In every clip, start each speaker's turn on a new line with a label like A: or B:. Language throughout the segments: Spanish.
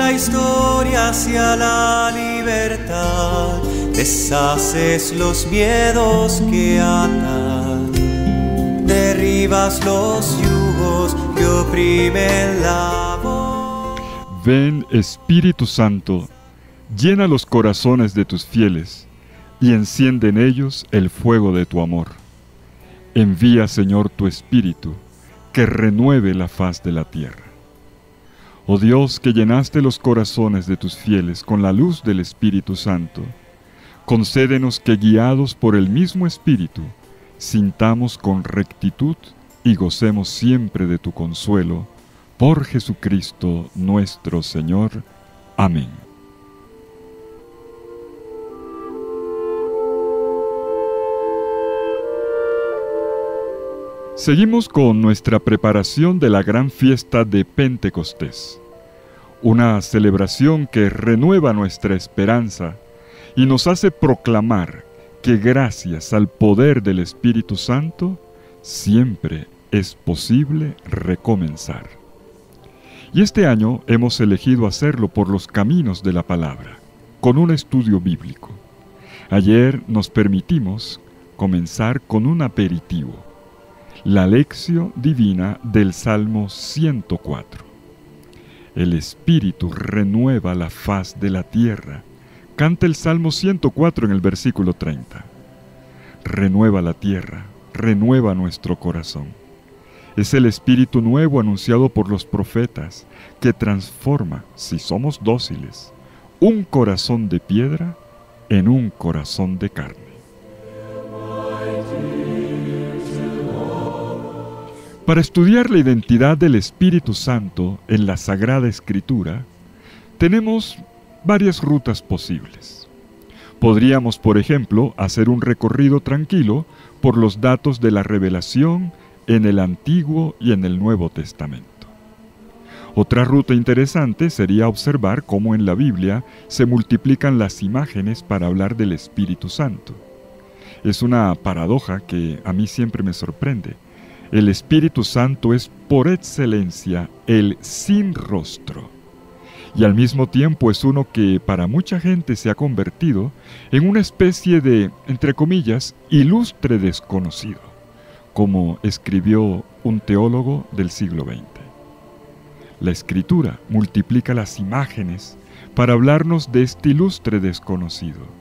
A: la historia hacia la libertad, deshaces los miedos que atan, derribas los yugos que oprimen la voz.
B: Ven, Espíritu Santo, llena los corazones de tus fieles y enciende en ellos el fuego de tu amor. Envía, Señor, tu Espíritu, que renueve la faz de la tierra. Oh Dios, que llenaste los corazones de tus fieles con la luz del Espíritu Santo, concédenos que, guiados por el mismo Espíritu, sintamos con rectitud y gocemos siempre de tu consuelo, por Jesucristo nuestro Señor. Amén. Seguimos con nuestra preparación de la gran fiesta de Pentecostés, una celebración que renueva nuestra esperanza y nos hace proclamar que gracias al poder del Espíritu Santo siempre es posible recomenzar. Y este año hemos elegido hacerlo por los caminos de la palabra, con un estudio bíblico. Ayer nos permitimos comenzar con un aperitivo, la lección divina del Salmo 104. El Espíritu renueva la faz de la tierra. Canta el Salmo 104 en el versículo 30. Renueva la tierra, renueva nuestro corazón. Es el Espíritu nuevo anunciado por los profetas que transforma, si somos dóciles, un corazón de piedra en un corazón de carne. Para estudiar la identidad del Espíritu Santo en la Sagrada Escritura, tenemos varias rutas posibles. Podríamos, por ejemplo, hacer un recorrido tranquilo por los datos de la revelación en el Antiguo y en el Nuevo Testamento. Otra ruta interesante sería observar cómo en la Biblia se multiplican las imágenes para hablar del Espíritu Santo. Es una paradoja que a mí siempre me sorprende. El Espíritu Santo es por excelencia el sin rostro, y al mismo tiempo es uno que para mucha gente se ha convertido en una especie de, entre comillas, ilustre desconocido, como escribió un teólogo del siglo XX. La Escritura multiplica las imágenes para hablarnos de este ilustre desconocido.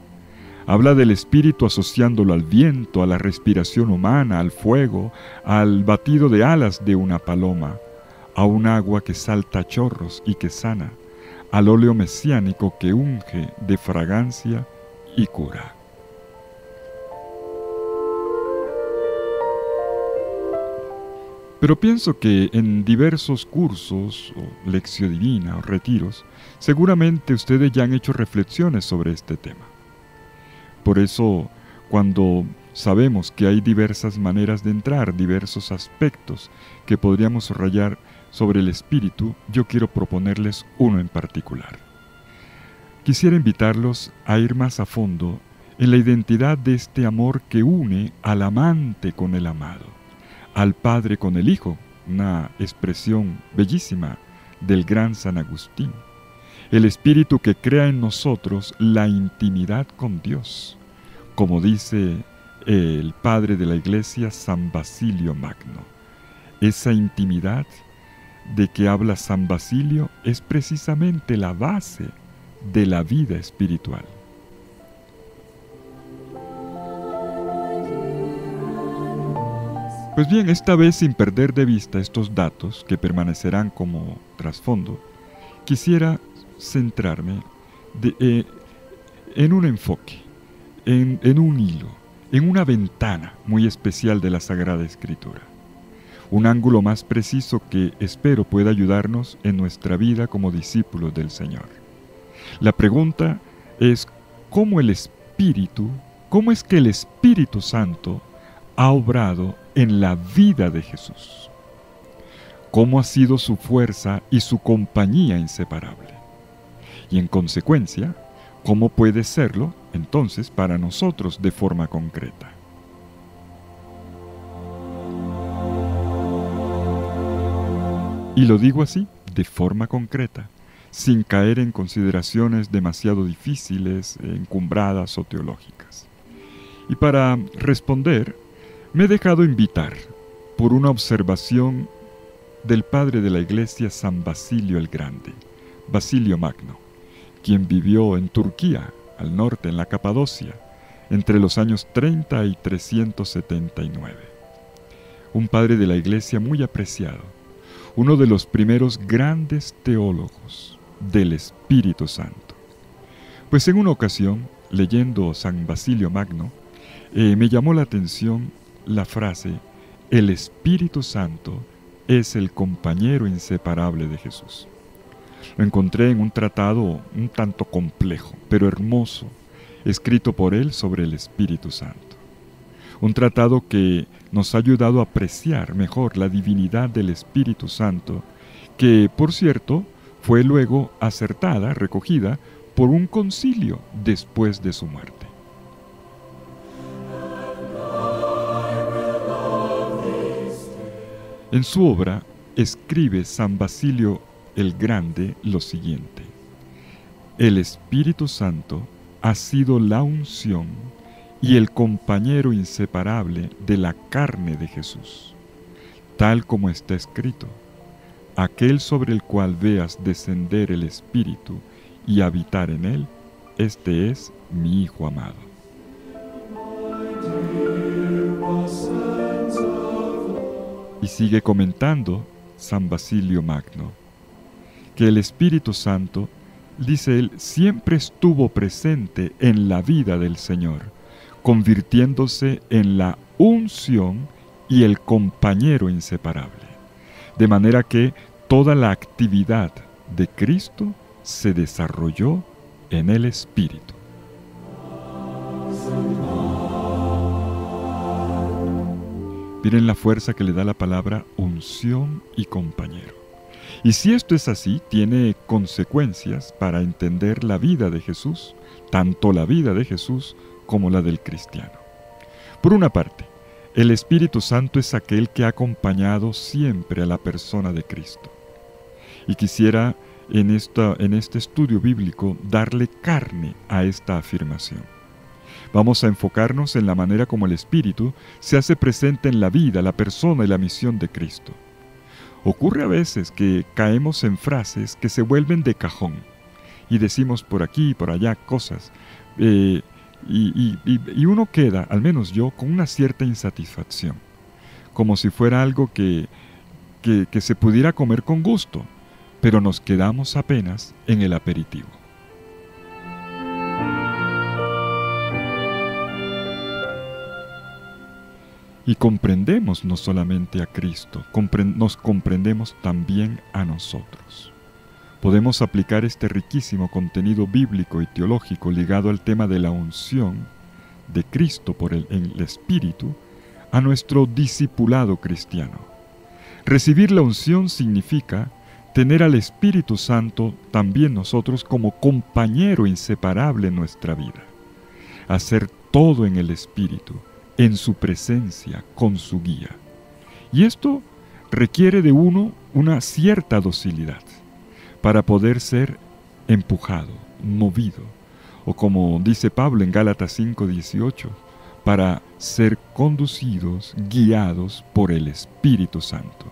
B: Habla del Espíritu asociándolo al viento, a la respiración humana, al fuego, al batido de alas de una paloma, a un agua que salta a chorros y que sana, al óleo mesiánico que unge de fragancia y cura. Pero pienso que en diversos cursos, o lección divina, o retiros, seguramente ustedes ya han hecho reflexiones sobre este tema. Por eso, cuando sabemos que hay diversas maneras de entrar, diversos aspectos que podríamos subrayar sobre el Espíritu, yo quiero proponerles uno en particular. Quisiera invitarlos a ir más a fondo en la identidad de este amor que une al amante con el amado, al Padre con el Hijo, una expresión bellísima del gran San Agustín. El Espíritu que crea en nosotros la intimidad con Dios, como dice el padre de la Iglesia, San Basilio Magno. Esa intimidad de que habla San Basilio es precisamente la base de la vida espiritual. Pues bien, esta vez sin perder de vista estos datos que permanecerán como trasfondo, quisiera centrarme en un enfoque, en un hilo, en una ventana muy especial de la Sagrada Escritura. Un ángulo más preciso que espero pueda ayudarnos en nuestra vida como discípulos del Señor. La pregunta es cómo es que el Espíritu Santo ha obrado en la vida de Jesús. Cómo ha sido su fuerza y su compañía inseparable. Y en consecuencia, ¿cómo puede serlo, entonces, para nosotros de forma concreta? Y lo digo así, de forma concreta. sin caer en consideraciones demasiado difíciles, encumbradas o teológicas. Y para responder, me he dejado invitar por una observación del padre de la Iglesia San Basilio el Grande, Basilio Magno, quien vivió en Turquía, al norte, en la Capadocia, entre los años 30 y 379. Un padre de la Iglesia muy apreciado, uno de los primeros grandes teólogos del Espíritu Santo. Pues en una ocasión, leyendo San Basilio Magno, me llamó la atención la frase: el Espíritu Santo es el compañero inseparable de Jesús. Lo encontré en un tratado un tanto complejo, pero hermoso, escrito por él sobre el Espíritu Santo. Un tratado que nos ha ayudado a apreciar mejor la divinidad del Espíritu Santo, que, por cierto, fue luego acertada, recogida por un concilio después de su muerte. En su obra escribe San Basilio el Grande lo siguiente: el Espíritu Santo ha sido la unción y el compañero inseparable de la carne de Jesús, tal como está escrito: aquel sobre el cual veas descender el Espíritu y habitar en él, este es mi Hijo amado. Y sigue comentando San Basilio Magno, que el Espíritu Santo, dice él, siempre estuvo presente en la vida del Señor, convirtiéndose en la unción y el compañero inseparable, de manera que toda la actividad de Cristo se desarrolló en el Espíritu. Miren la fuerza que le da la palabra unción y compañero. Y si esto es así, tiene consecuencias para entender la vida de Jesús, tanto la vida de Jesús como la del cristiano. Por una parte, el Espíritu Santo es aquel que ha acompañado siempre a la persona de Cristo. Y quisiera en este estudio bíblico darle carne a esta afirmación. Vamos a enfocarnos en la manera como el Espíritu se hace presente en la vida, la persona y la misión de Cristo. Ocurre a veces que caemos en frases que se vuelven de cajón y decimos por aquí y por allá cosas y uno queda, al menos yo, con una cierta insatisfacción, como si fuera algo que se pudiera comer con gusto, pero nos quedamos apenas en el aperitivo. Y comprendemos no solamente a Cristo, nos comprendemos también a nosotros. Podemos aplicar este riquísimo contenido bíblico y teológico ligado al tema de la unción de Cristo en el Espíritu a nuestro discipulado cristiano. Recibir la unción significa tener al Espíritu Santo también nosotros como compañero inseparable en nuestra vida. Hacer todo en el Espíritu, en su presencia, con su guía. Y esto requiere de uno una cierta docilidad para poder ser empujado, movido, o como dice Pablo en Gálatas 5:18, para ser conducidos, guiados por el Espíritu Santo.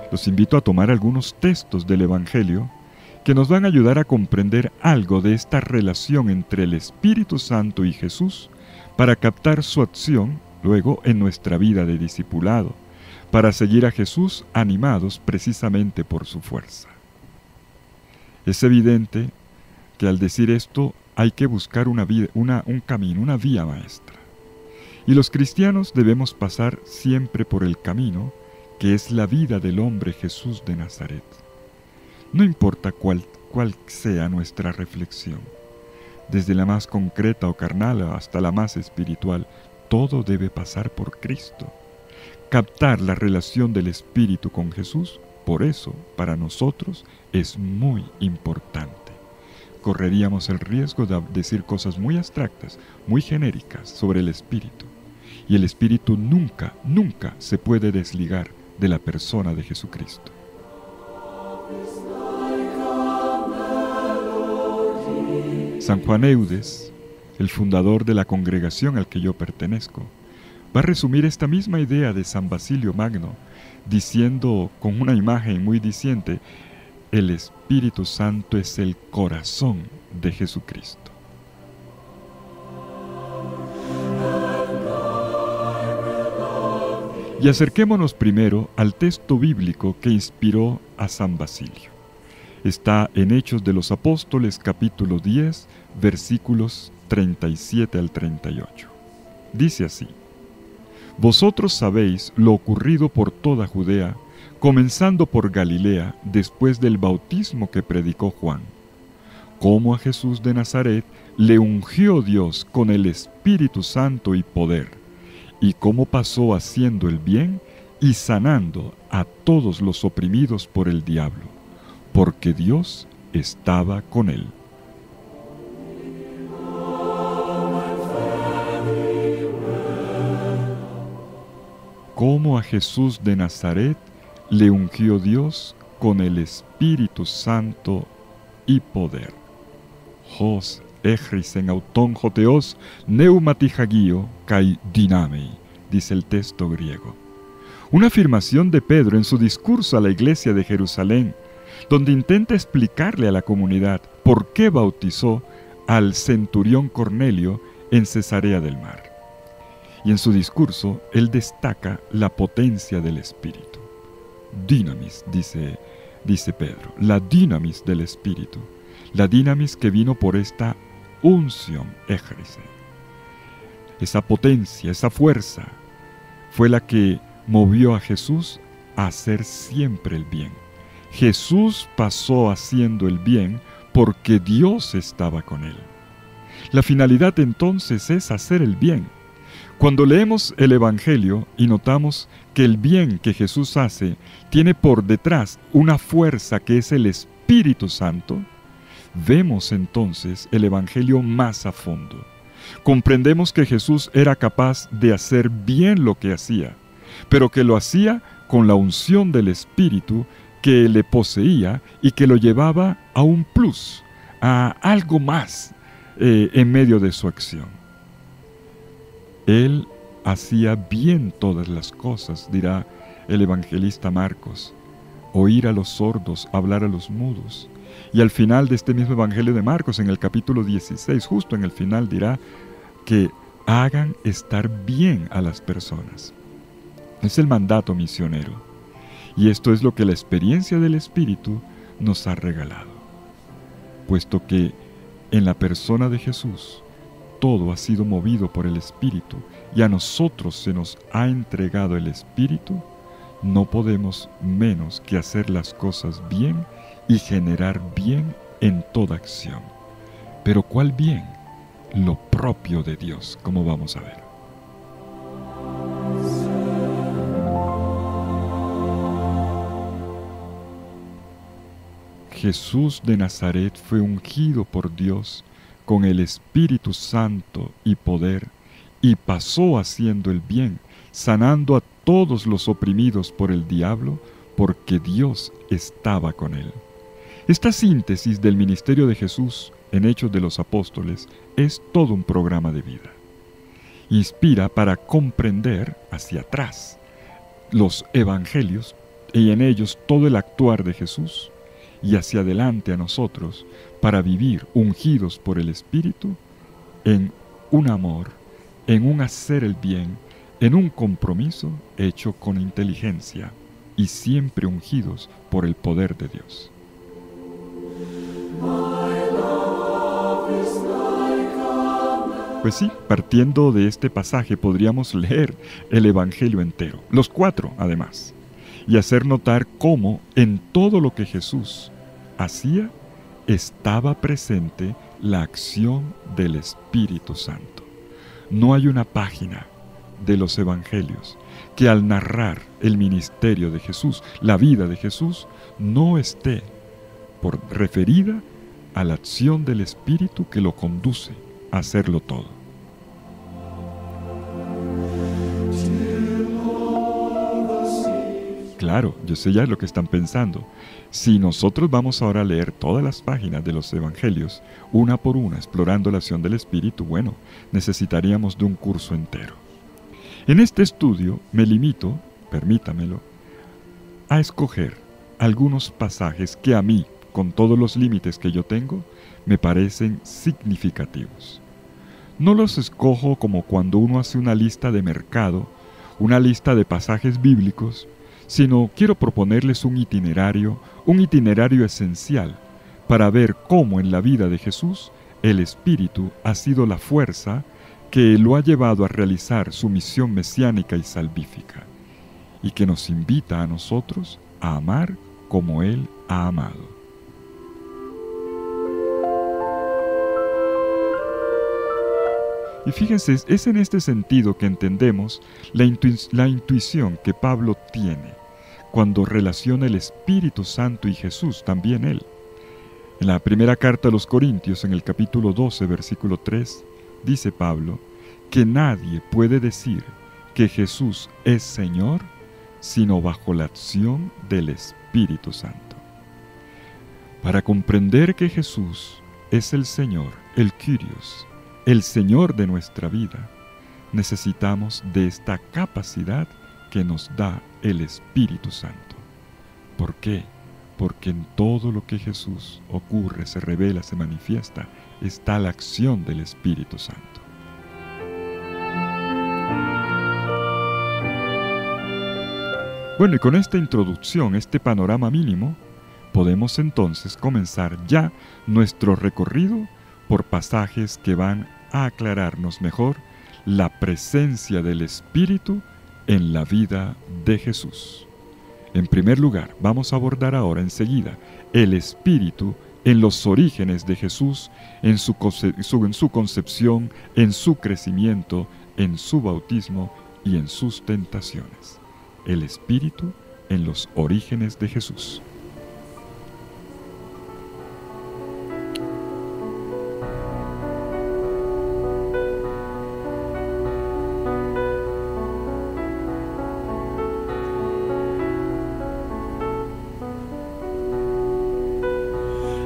B: Los invito a tomar algunos textos del Evangelio que nos van a ayudar a comprender algo de esta relación entre el Espíritu Santo y Jesús para captar su acción luego en nuestra vida de discipulado, para seguir a Jesús animados precisamente por su fuerza. Es evidente que al decir esto hay que buscar un camino, una vía maestra. Y los cristianos debemos pasar siempre por el camino que es la vida del hombre Jesús de Nazaret. No importa cuál sea nuestra reflexión, desde la más concreta o carnal hasta la más espiritual, todo debe pasar por Cristo. Captar la relación del Espíritu con Jesús, por eso, para nosotros, es muy importante. Correríamos el riesgo de decir cosas muy abstractas, muy genéricas sobre el Espíritu. Y el Espíritu nunca se puede desligar de la persona de Jesucristo. San Juan Eudes, el fundador de la congregación al que yo pertenezco, va a resumir esta misma idea de San Basilio Magno, diciendo con una imagen muy diciente: el Espíritu Santo es el corazón de Jesucristo. Y acerquémonos primero al texto bíblico que inspiró a San Basilio. Está en Hechos de los Apóstoles, capítulo 10, versículos 37 al 38. Dice así: Vosotros sabéis lo ocurrido por toda Judea, comenzando por Galilea, después del bautismo que predicó Juan, cómo a Jesús de Nazaret le ungió Dios con el Espíritu Santo y poder, y cómo pasó haciendo el bien y sanando a todos los oprimidos por el diablo, porque Dios estaba con él. Cómo a Jesús de Nazaret le ungió Dios con el Espíritu Santo y poder. Hos echrisen auton joteos neumatihagio kai dinamei, dice el texto griego. Una afirmación de Pedro en su discurso a la iglesia de Jerusalén, donde intenta explicarle a la comunidad por qué bautizó al centurión Cornelio en Cesarea del Mar. Y en su discurso, él destaca la potencia del Espíritu. Dinamis, dice Pedro, la dinamis del Espíritu, la dinamis que vino por esta unción, echrisen. Esa potencia, esa fuerza, fue la que movió a Jesús a hacer siempre el bien. Jesús pasó haciendo el bien porque Dios estaba con él. La finalidad entonces es hacer el bien. Cuando leemos el Evangelio y notamos que el bien que Jesús hace tiene por detrás una fuerza que es el Espíritu Santo, vemos entonces el Evangelio más a fondo. Comprendemos que Jesús era capaz de hacer bien lo que hacía, pero que lo hacía con la unción del Espíritu que le poseía y que lo llevaba a un plus, a algo más en medio de su acción. Él hacía bien todas las cosas, dirá el evangelista Marcos: oír a los sordos, hablar a los mudos. Y al final de este mismo evangelio de Marcos, en el capítulo 16, justo en el final, dirá que hagan estar bien a las personas. Es el mandato misionero. Y esto es lo que la experiencia del Espíritu nos ha regalado. Puesto que en la persona de Jesús todo ha sido movido por el Espíritu y a nosotros se nos ha entregado el Espíritu, no podemos menos que hacer las cosas bien y generar bien en toda acción. Pero ¿cuál bien? Lo propio de Dios, como vamos a ver. Jesús de Nazaret fue ungido por Dios con el Espíritu Santo y poder, y pasó haciendo el bien, sanando a todos los oprimidos por el diablo, porque Dios estaba con él. Esta síntesis del ministerio de Jesús en Hechos de los Apóstoles es todo un programa de vida. Inspira para comprender hacia atrás los evangelios y en ellos todo el actuar de Jesús, y hacia adelante a nosotros para vivir ungidos por el Espíritu en un amor, en un hacer el bien, en un compromiso hecho con inteligencia y siempre ungidos por el poder de Dios. Pues sí, partiendo de este pasaje podríamos leer el Evangelio entero, los 4 además, y hacer notar cómo en todo lo que Jesús hacía estaba presente la acción del Espíritu Santo. No hay una página de los Evangelios que al narrar el ministerio de Jesús, la vida de Jesús, no esté referida a la acción del Espíritu que lo conduce a hacerlo todo. Claro, yo sé ya lo que están pensando. Si nosotros vamos ahora a leer todas las páginas de los evangelios, una por una, explorando la acción del Espíritu, bueno, necesitaríamos de un curso entero. En este estudio me limito, permítamelo, a escoger algunos pasajes que a mí, con todos los límites que yo tengo, me parecen significativos. No los escojo como cuando uno hace una lista de mercado, una lista de pasajes bíblicos, sino quiero proponerles un itinerario esencial para ver cómo en la vida de Jesús el Espíritu ha sido la fuerza que lo ha llevado a realizar su misión mesiánica y salvífica, y que nos invita a nosotros a amar como Él ha amado. Y fíjense, es en este sentido que entendemos la intuición que Pablo tiene cuando relaciona el Espíritu Santo y Jesús, también Él. En la primera carta a los Corintios, en el capítulo 12, versículo 3, dice Pablo que nadie puede decir que Jesús es Señor sino bajo la acción del Espíritu Santo. Para comprender que Jesús es el Señor, el Kyrios, el Señor de nuestra vida, necesitamos de esta capacidad que nos da el Espíritu Santo. ¿Por qué? Porque en todo lo que Jesús ocurre, se revela, se manifiesta, está la acción del Espíritu Santo. Bueno, y con esta introducción, este panorama mínimo, podemos entonces comenzar ya nuestro recorrido por pasajes que van a aclararnos mejor la presencia del Espíritu en la vida de Jesús. En primer lugar, vamos a abordar ahora enseguida el Espíritu en los orígenes de Jesús, en su concepción, en su crecimiento, en su bautismo y en sus tentaciones. El Espíritu en los orígenes de Jesús.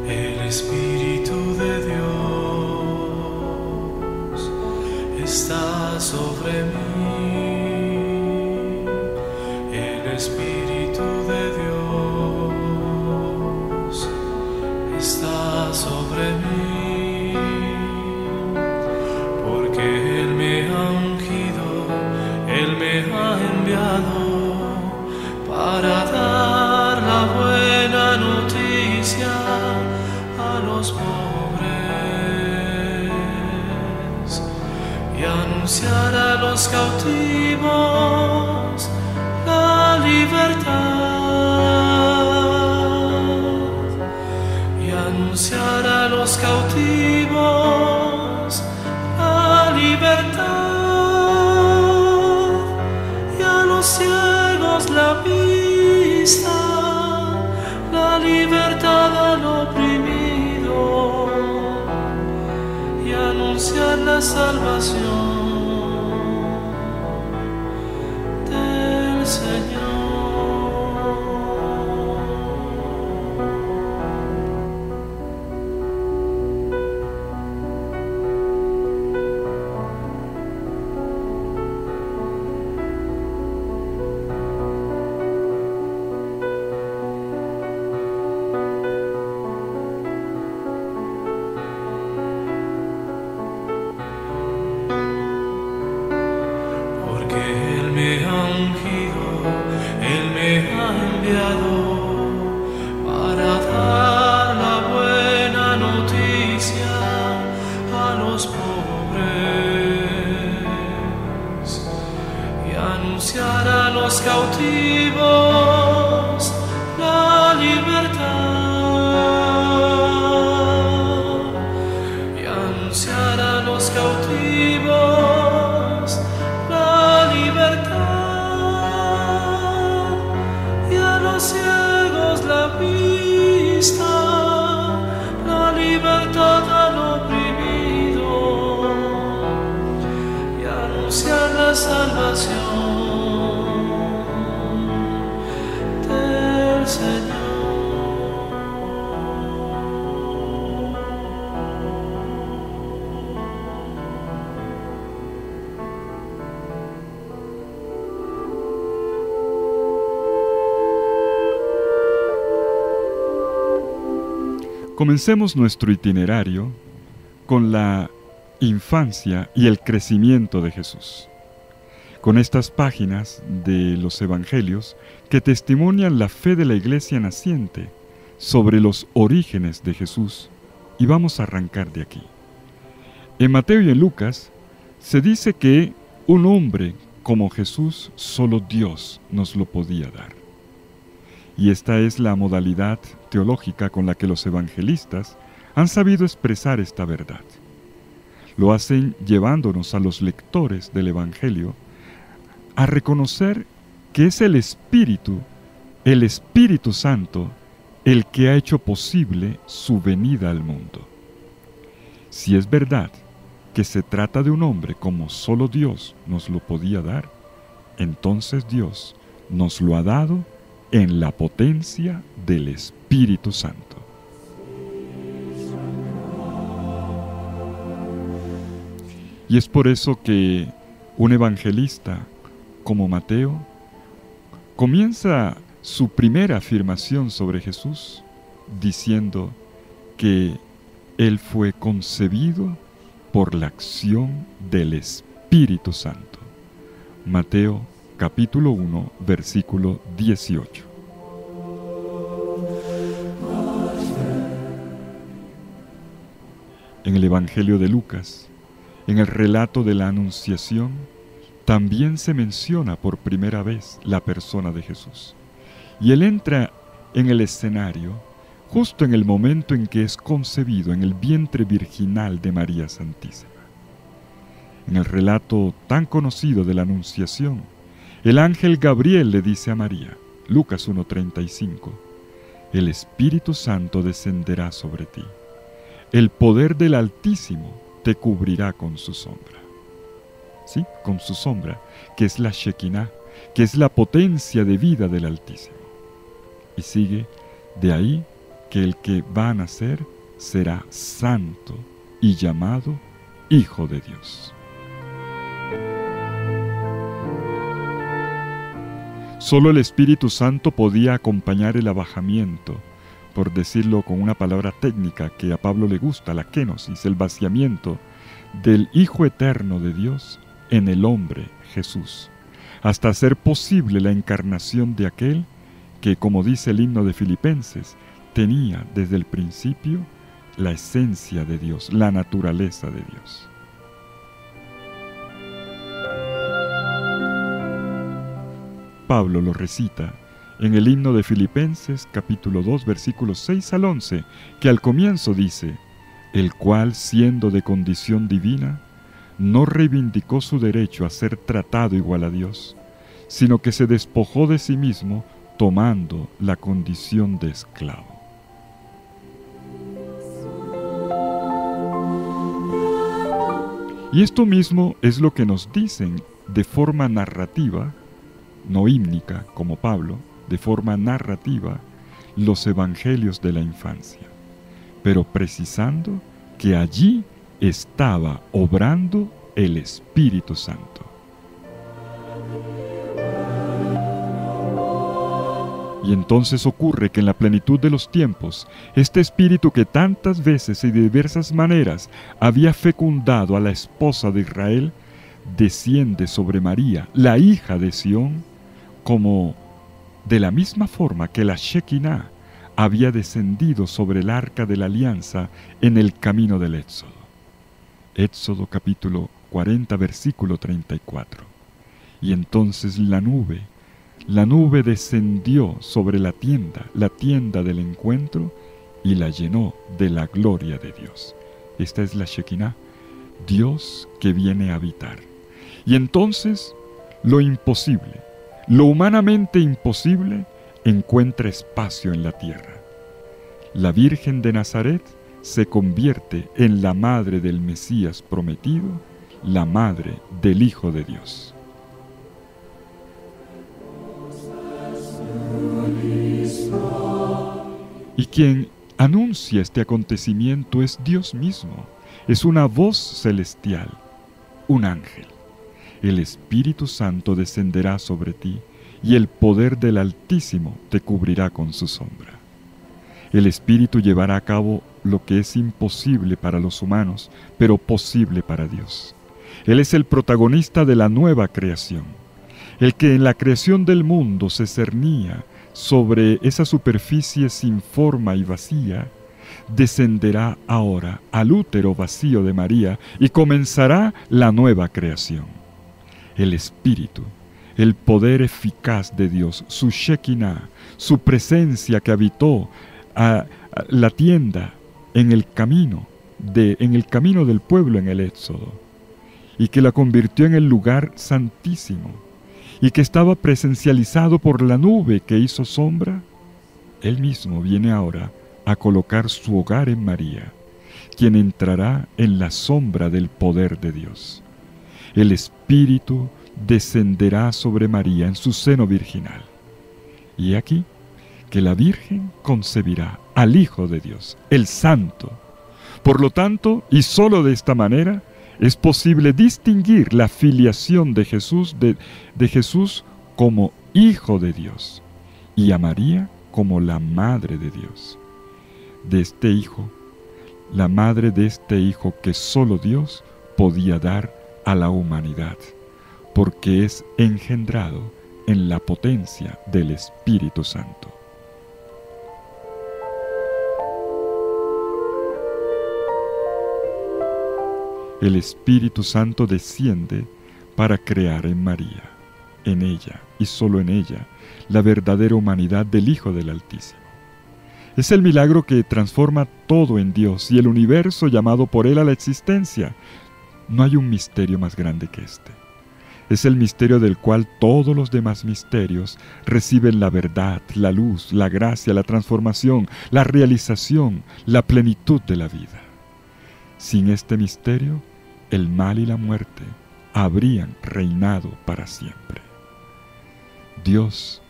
A: El Espíritu de Dios está sobre mí. El Espíritu de Dios está sobre mí, porque Él me ha ungido, Él me ha enviado para dar la buena noticia a los pobres y anunciar a los cautivos la libertad, y anunciar a los cautivos la libertad, y a los ciegos la vista, la libertad al oprimido, y anunciar la salvación del Señor.
B: Comencemos nuestro itinerario con la infancia y el crecimiento de Jesús, con estas páginas de los Evangelios que testimonian la fe de la Iglesia naciente sobre los orígenes de Jesús, y vamos a arrancar de aquí. En Mateo y en Lucas se dice que un hombre como Jesús solo Dios nos lo podía dar. Y esta es la modalidad teológica con la que los evangelistas han sabido expresar esta verdad. Lo hacen llevándonos a los lectores del Evangelio a reconocer que es el Espíritu Santo, el que ha hecho posible su venida al mundo. Si es verdad que se trata de un hombre como solo Dios nos lo podía dar, entonces Dios nos lo ha dado en la potencia del Espíritu Santo. Y es por eso que un evangelista como Mateo comienza su primera afirmación sobre Jesús diciendo que Él fue concebido por la acción del Espíritu Santo. Mateo capítulo 1, versículo 18. En el Evangelio de Lucas, en el relato de la Anunciación, también se menciona por primera vez la persona de Jesús. Y Él entra en el escenario justo en el momento en que es concebido en el vientre virginal de María Santísima. En el relato tan conocido de la Anunciación, el ángel Gabriel le dice a María, Lucas 1:35, el Espíritu Santo descenderá sobre ti. El poder del Altísimo te cubrirá con su sombra. ¿Sí? Con su sombra, que es la Shekinah, que es la potencia de vida del Altísimo. Y sigue, de ahí que el que va a nacer será santo y llamado Hijo de Dios. Solo el Espíritu Santo podía acompañar el abajamiento, por decirlo con una palabra técnica que a Pablo le gusta, la kenosis, el vaciamiento del Hijo Eterno de Dios en el hombre Jesús, hasta hacer posible la encarnación de aquel que, como dice el himno de Filipenses, tenía desde el principio la esencia de Dios, la naturaleza de Dios. Pablo lo recita en el himno de Filipenses, capítulo 2, versículos 6 al 11, que al comienzo dice, el cual, siendo de condición divina, no reivindicó su derecho a ser tratado igual a Dios, sino que se despojó de sí mismo, tomando la condición de esclavo. Y esto mismo es lo que nos dicen de forma narrativa, no hímnica como Pablo, de forma narrativa, los evangelios de la infancia, pero precisando que allí estaba obrando el Espíritu Santo. Y entonces ocurre que en la plenitud de los tiempos, este Espíritu que tantas veces y de diversas maneras había fecundado a la esposa de Israel, desciende sobre María, la hija de Sión, como de la misma forma que la Shekinah había descendido sobre el arca de la alianza en el camino del Éxodo. Éxodo capítulo 40, versículo 34. Y entonces la nube descendió sobre la tienda del encuentro, y la llenó de la gloria de Dios. Esta es la Shekinah, Dios que viene a habitar. Y entonces lo imposible, lo humanamente imposible, encuentra espacio en la tierra. La Virgen de Nazaret se convierte en la madre del Mesías prometido, la madre del Hijo de Dios. Y quien anuncia este acontecimiento es Dios mismo, es una voz celestial, un ángel. El Espíritu Santo descenderá sobre ti, y el poder del Altísimo te cubrirá con su sombra. El Espíritu llevará a cabo lo que es imposible para los humanos, pero posible para Dios. Él es el protagonista de la nueva creación. El que en la creación del mundo se cernía sobre esa superficie sin forma y vacía, descenderá ahora al útero vacío de María y comenzará la nueva creación. El Espíritu, el poder eficaz de Dios, su Shekinah, su presencia que habitó a la tienda en el camino del pueblo en el Éxodo, y que la convirtió en el lugar santísimo, y que estaba presencializado por la nube que hizo sombra, Él mismo viene ahora a colocar su hogar en María, quien entrará en la sombra del poder de Dios. El Espíritu descenderá sobre María en su seno virginal. Y aquí que la Virgen concebirá al Hijo de Dios, el Santo. Por lo tanto, y sólo de esta manera, es posible distinguir la filiación de Jesús, de Jesús como Hijo de Dios y a María como la Madre de Dios. De este Hijo, la Madre de este Hijo que solo Dios podía dar a la humanidad, porque es engendrado en la potencia del Espíritu Santo. El Espíritu Santo desciende para crear en María, en ella y solo en ella, la verdadera humanidad del Hijo del Altísimo. Es el milagro que transforma todo en Dios y el universo llamado por Él a la existencia. No hay un misterio más grande que este. Es el misterio del cual todos los demás misterios reciben la verdad, la luz, la gracia, la transformación, la realización, la plenitud de la vida. Sin este misterio, el mal y la muerte habrían reinado para siempre. Dios,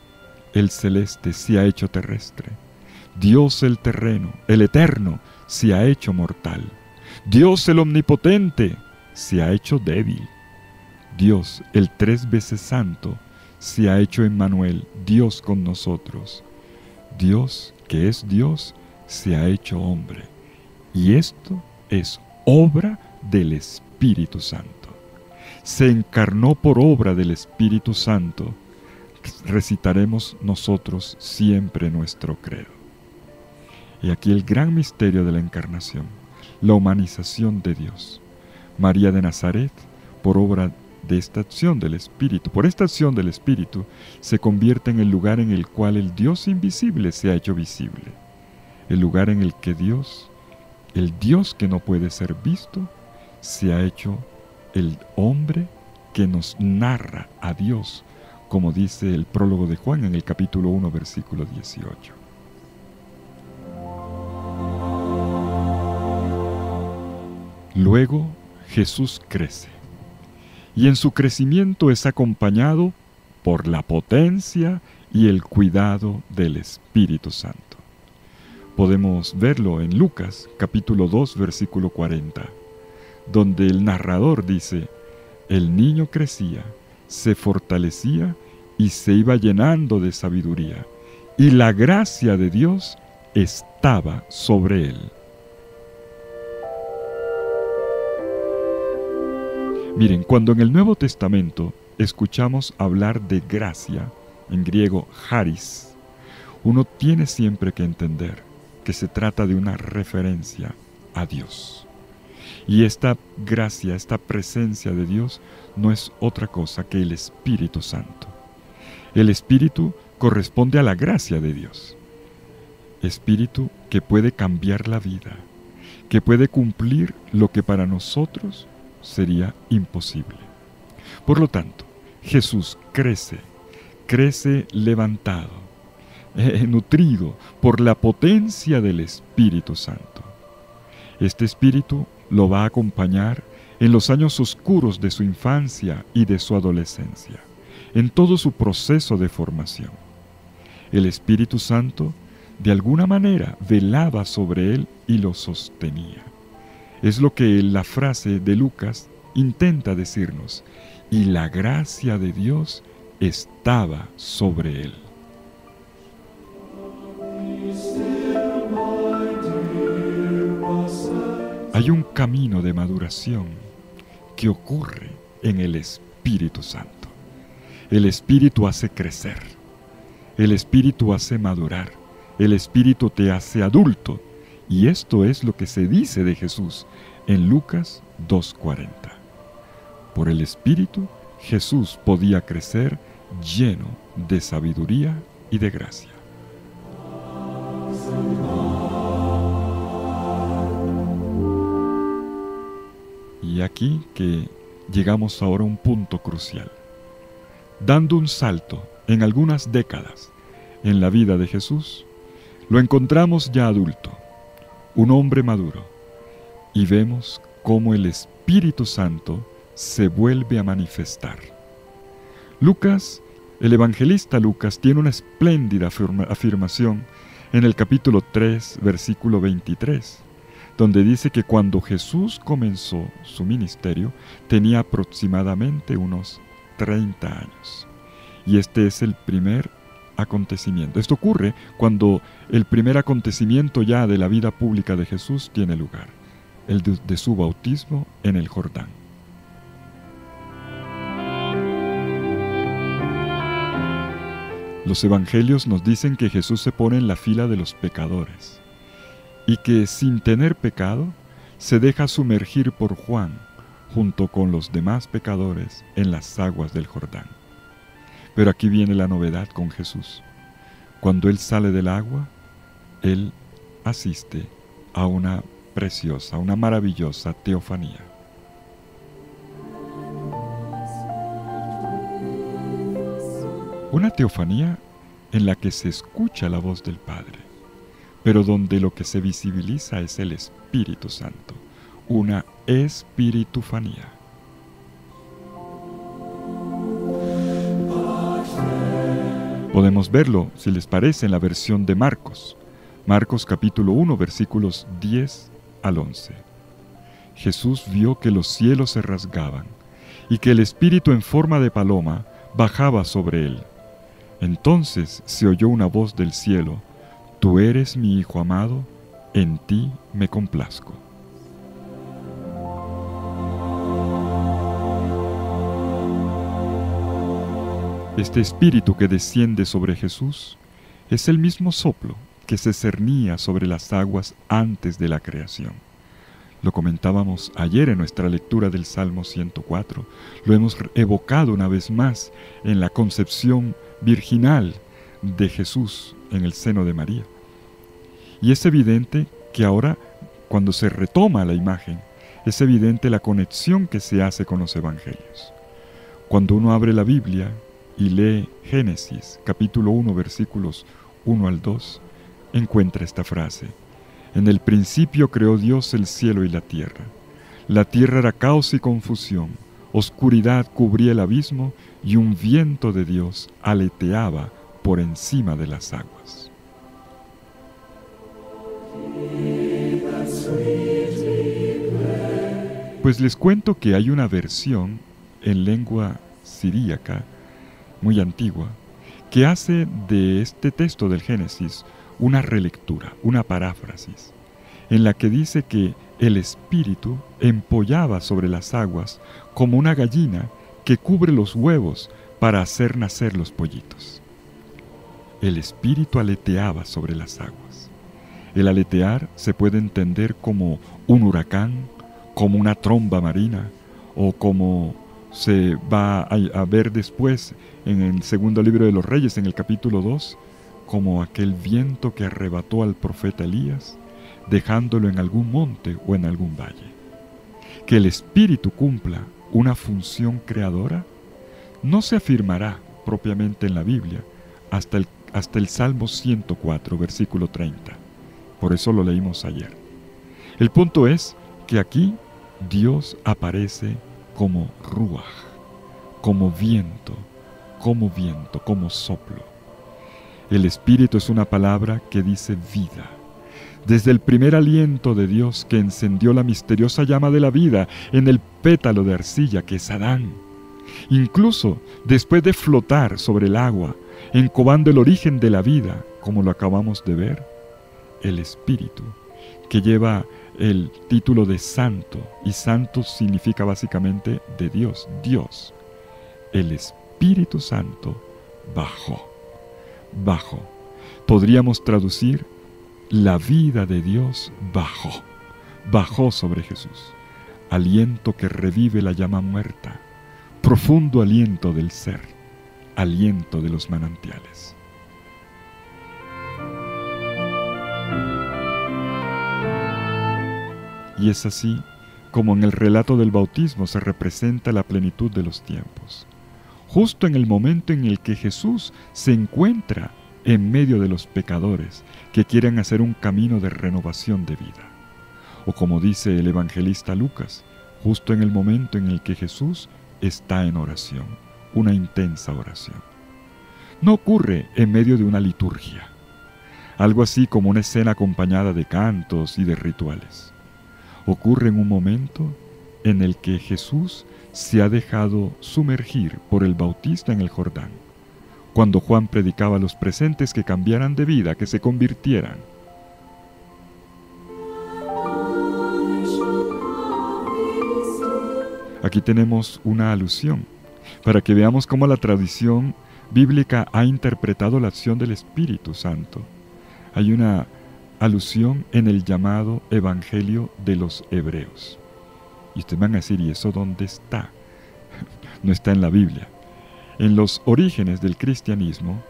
B: el celeste, se ha hecho terrestre. Dios, el terreno, el eterno, se ha hecho mortal. Dios, el omnipotente, se ha hecho débil. Dios, el 3 veces santo, se ha hecho Emmanuel, Dios con nosotros. Dios, que es Dios, se ha hecho hombre. Y esto es obra del Espíritu Santo. Se encarnó por obra del Espíritu Santo. Recitaremos nosotros siempre nuestro credo. Y aquí el gran misterio de la encarnación, la humanización de Dios. María de Nazaret, por obra de esta acción del Espíritu, por esta acción del Espíritu, se convierte en el lugar en el cual el Dios invisible se ha hecho visible. El lugar en el que Dios, el Dios que no puede ser visto, se ha hecho el hombre que nos narra a Dios, como dice el prólogo de Juan en el capítulo 1, versículo 18. Luego Jesús crece, y en su crecimiento es acompañado por la potencia y el cuidado del Espíritu Santo. Podemos verlo en Lucas, capítulo 2, versículo 40, donde el narrador dice: el niño crecía, se fortalecía y se iba llenando de sabiduría, y la gracia de Dios estaba sobre él. Miren, cuando en el Nuevo Testamento escuchamos hablar de gracia, en griego charis, uno tiene siempre que entender que se trata de una referencia a Dios. Y esta gracia, esta presencia de Dios no es otra cosa que el Espíritu Santo. El Espíritu corresponde a la gracia de Dios. Espíritu que puede cambiar la vida, que puede cumplir lo que para nosotros sería imposible. Por lo tanto, Jesús crece levantado, nutrido por la potencia del Espíritu Santo. Este Espíritu lo va a acompañar en los años oscuros de su infancia y de su adolescencia, en todo su proceso de formación. El Espíritu Santo, de alguna manera, velaba sobre él y lo sostenía. Es lo que la frase de Lucas intenta decirnos: y la gracia de Dios estaba sobre él. hay un camino de maduración que ocurre en el Espíritu Santo. El Espíritu hace crecer, el Espíritu hace madurar, el Espíritu te hace adulto, y esto es lo que se dice de Jesús en Lucas 2:40. Por el Espíritu, Jesús podía crecer lleno de sabiduría y de gracia. Y aquí que llegamos ahora a un punto crucial. Dando un salto en algunas décadas en la vida de Jesús, lo encontramos ya adulto, un hombre maduro, y vemos cómo el Espíritu Santo se vuelve a manifestar. Lucas, el evangelista Lucas, tiene una espléndida afirmación en el capítulo 3, versículo 23, donde dice que cuando Jesús comenzó su ministerio, tenía aproximadamente unos 30 años. Y este es el primer acontecimiento. Esto ocurre cuando el primer acontecimiento ya de la vida pública de Jesús tiene lugar, el de su bautismo en el Jordán. Los evangelios nos dicen que Jesús se pone en la fila de los pecadores y que sin tener pecado se deja sumergir por Juan junto con los demás pecadores en las aguas del Jordán. Pero aquí viene la novedad con Jesús. Cuando Él sale del agua, Él asiste a una preciosa, una maravillosa teofanía. Una teofanía en la que se escucha la voz del Padre, pero donde lo que se visibiliza es el Espíritu Santo, una espiritufanía. Podemos verlo, si les parece, en la versión de Marcos. Marcos capítulo 1, versículos 10 al 11. Jesús vio que los cielos se rasgaban y que el Espíritu en forma de paloma bajaba sobre él. Entonces se oyó una voz del cielo: Tú eres mi Hijo amado, en ti me complazco. Este Espíritu que desciende sobre Jesús es el mismo soplo que se cernía sobre las aguas antes de la creación. Lo comentábamos ayer en nuestra lectura del Salmo 104. Lo hemos evocado una vez más en la concepción virginal de Jesús en el seno de María. Y es evidente que ahora, cuando se retoma la imagen, es evidente la conexión que se hace con los evangelios. Cuando uno abre la Biblia y lee Génesis, capítulo 1, versículos 1 al 2, encuentra esta frase: En el principio creó Dios el cielo y la tierra. La tierra era caos y confusión, oscuridad cubría el abismo y un viento de Dios aleteaba por encima de las aguas. Pues les cuento que hay una versión en lengua siríaca muy antigua que hace de este texto del Génesis una relectura, una paráfrasis, en la que dice que el Espíritu empollaba sobre las aguas como una gallina que cubre los huevos para hacer nacer los pollitos. El Espíritu aleteaba sobre las aguas. El aletear se puede entender como un huracán, como una tromba marina, o como se va a ver después en el segundo libro de los Reyes, en el capítulo 2, como aquel viento que arrebató al profeta Elías, dejándolo en algún monte o en algún valle. Que el Espíritu cumpla una función creadora no se afirmará propiamente en la Biblia hasta el Salmo 104, versículo 30. Por eso lo leímos ayer. El punto es que aquí Dios aparece como ruaj, como viento, como soplo. El Espíritu es una palabra que dice vida. Desde el primer aliento de Dios que encendió la misteriosa llama de la vida en el pétalo de arcilla que es Adán. Incluso después de flotar sobre el agua, encobando el origen de la vida, como lo acabamos de ver, el Espíritu que lleva el título de santo, y santo significa básicamente de Dios, Dios. El Espíritu Santo bajó. Podríamos traducir, la vida de Dios bajó sobre Jesús. Aliento que revive la llama muerta, profundo aliento del ser, aliento de los manantiales. Y es así como en el relato del bautismo se representa la plenitud de los tiempos. Justo en el momento en el que Jesús se encuentra en medio de los pecadores que quieren hacer un camino de renovación de vida. O como dice el evangelista Lucas, justo en el momento en el que Jesús está en oración, una intensa oración. No ocurre en medio de una liturgia, algo así como una escena acompañada de cantos y de rituales. Ocurre en un momento en el que Jesús se ha dejado sumergir por el Bautista en el Jordán, cuando Juan predicaba a los presentes que cambiaran de vida, que se convirtieran. Aquí tenemos una alusión, para que veamos cómo la tradición bíblica ha interpretado la acción del Espíritu Santo. Hay una alusión en el llamado Evangelio de los Hebreos. Y ustedes van a decir, ¿y eso dónde está? No está en la Biblia. En los orígenes del cristianismo,